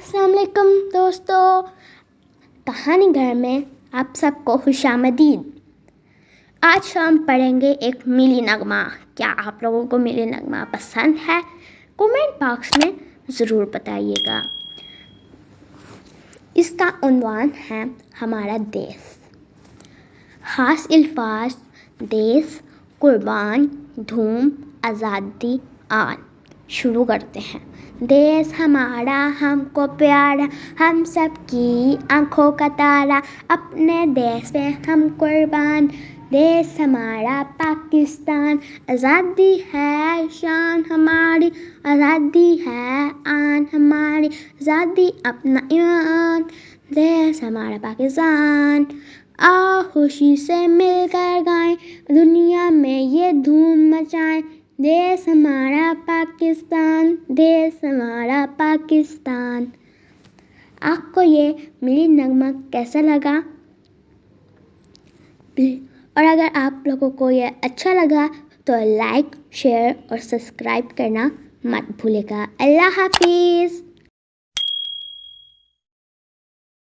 अस्सलाम वालेकुम दोस्तों, कहानी घर में आप सबको खुशामदीद। आज हम पढ़ेंगे एक मिली नगमा। क्या आप लोगों को मिली नगमा पसंद है? कमेंट बॉक्स में ज़रूर बताइएगा। इसका उन्वान है हमारा देश। खास अल्फाज देश, कुर्बान, धूम, आज़ादी आन। शुरू करते हैं। देश हमारा हमको प्यारा, हम सबकी आंखों का तारा, अपने देश पे हम कुर्बान। देश हमारा पाकिस्तान, आज़ादी है शान हमारी, आज़ादी है आन हमारी, आज़ादी अपना ईमान। देश हमारा पाकिस्तान, आ खुशी से मिलकर गाएं, दुनिया में ये धूम मचाएं। देश हमारा पाकिस्तान, देश हमारा पाकिस्तान। आपको ये मिली नगमा कैसा लगा? और अगर आप लोगों को ये अच्छा लगा तो लाइक, शेयर और सब्सक्राइब करना मत भूलिएगा। अल्लाह हाफिज़।